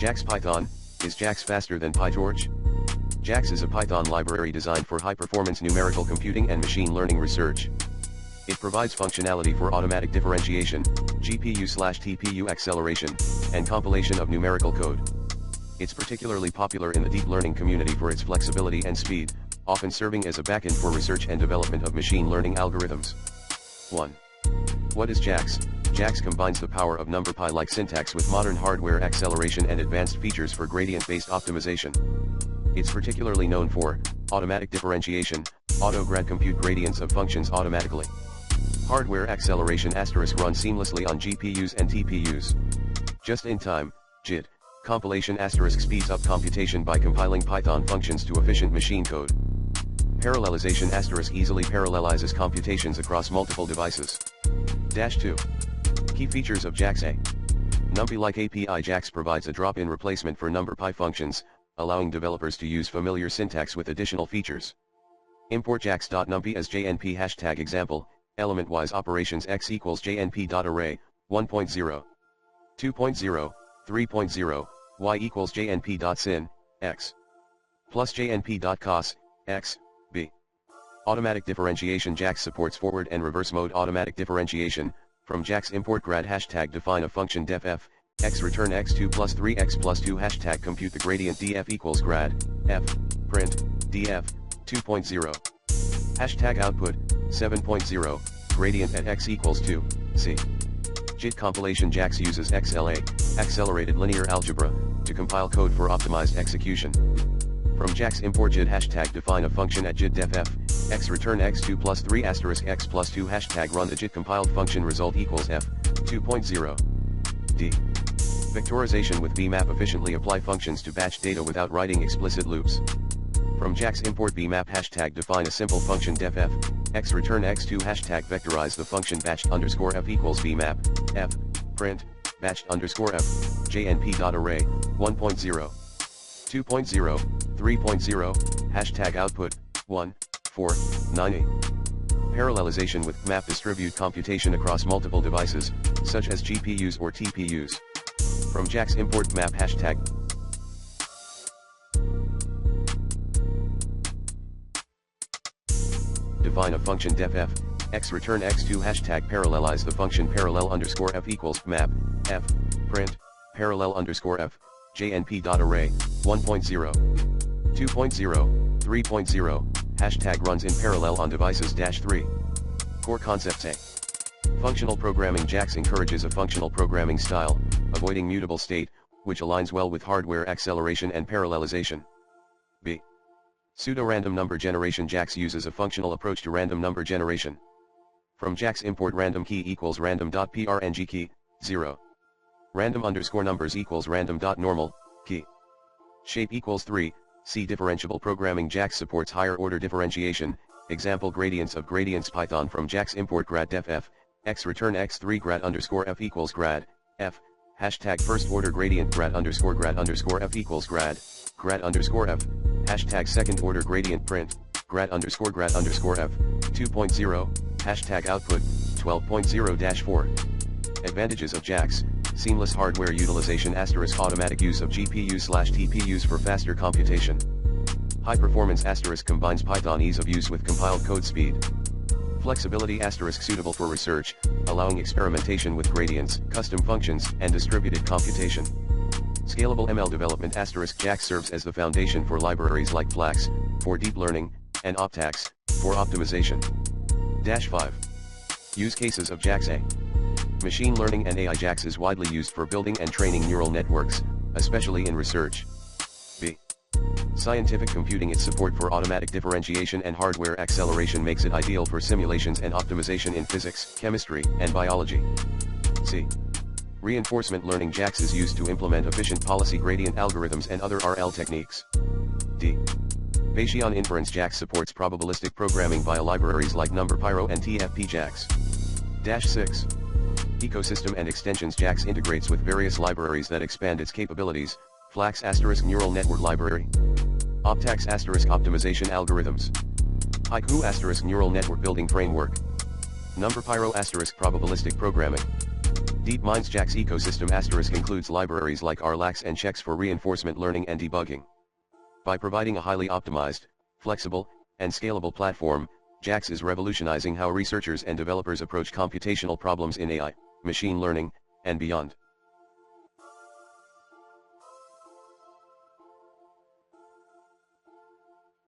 JAX Python, is JAX faster than PyTorch? JAX is a Python library designed for high-performance numerical computing and machine learning research. It provides functionality for automatic differentiation, GPU/TPU acceleration, and compilation of numerical code. It's particularly popular in the deep learning community for its flexibility and speed, often serving as a backend for research and development of machine learning algorithms. 1. What is JAX? JAX combines the power of NumPy-like syntax with modern hardware acceleration and advanced features for gradient-based optimization. It's particularly known for automatic differentiation, Autograd compute gradients of functions automatically. Hardware acceleration ** run seamlessly on GPUs and TPUs. Just-in-time, JIT, compilation * speeds up computation by compiling Python functions to efficient machine code. Parallelization * easily parallelizes computations across multiple devices. 2. Key features of JAX. A. NumPy-like API. JAX provides a drop-in replacement for NumPy functions, allowing developers to use familiar syntax with additional features. Import JAX.NumPy as JNP # example, element-wise operations x equals JNP.array, 1.0, 2.0, 3.0, y equals JNP.syn, x, plus JNP.cos, x, b. Automatic differentiation. JAX supports forward and reverse mode automatic differentiation. From JAX import grad # define a function def f, x return x2 plus 3x plus 2 # compute the gradient df equals grad, f, print, df, 2.0. # output, 7.0, gradient at x equals 2, c. JIT compilation. JAX uses XLA, accelerated linear algebra, to compile code for optimized execution. From JAX import JIT # define a function at JIT def f, x return x2 plus 3 * x plus 2 # run the JIT compiled function result equals f, 2.0. d. Vectorization with bmap. Efficiently apply functions to batch data without writing explicit loops. From JAX import bmap # define a simple function def f, x return x2 # vectorize the function batched _ f equals bmap, f, print, batched _ f, jnp.array, 1.0, 2.0, 3.0, # output, 1, 4, 9, 8. Parallelization with map. Distribute computation across multiple devices, such as GPUs or TPUs. From JAX import map #. Define a function def f, x return x2 # parallelize the function parallel _ f equals map, f, print, parallel _ f, jnp.array, 1.0, 2.0, 3.0, # runs in parallel on devices - 3. Core concepts. A. Functional programming. JAX encourages a functional programming style, avoiding mutable state, which aligns well with hardware acceleration and parallelization. B. Pseudo-random number generation. JAX uses a functional approach to random number generation. From JAX import random key equals random.prng key, 0. Random _ numbers equals random.normal, key. Shape equals 3, C. Differentiable programming. JAX supports higher order differentiation, example gradients of gradients. Python. From JAX import grad def f, x return x3 grad _ f equals grad, f, # first order gradient grad _ f equals grad f, # second order gradient print, grad _ f, 2.0, # output, 12.0-4. Advantages of JAX: seamless hardware utilization * automatic use of GPUs/TPUs for faster computation. High performance * combines Python ease of use with compiled code speed. Flexibility * suitable for research, allowing experimentation with gradients, custom functions, and distributed computation. Scalable ML development * JAX serves as the foundation for libraries like Flax, for deep learning, and OptAX, for optimization. 5. Use cases of JAX. A. Machine learning and AI. JAX is widely used for building and training neural networks, especially in research. B. Scientific computing. Its support for automatic differentiation and hardware acceleration makes it ideal for simulations and optimization in physics, chemistry, and biology. C. Reinforcement learning. JAX is used to implement efficient policy gradient algorithms and other RL techniques. D. Bayesian inference. JAX supports probabilistic programming via libraries like NumPy and TFP-JAX. 6. Ecosystem and extensions. JAX integrates with various libraries that expand its capabilities. Flax * neural network library, OptAX * optimization algorithms, Haiku * neural network building framework, NumPy * probabilistic programming. DeepMind's JAX ecosystem * includes libraries like RLAX and checks for reinforcement learning and debugging. By providing a highly optimized, flexible, and scalable platform, JAX is revolutionizing how researchers and developers approach computational problems in AI, machine learning, and beyond.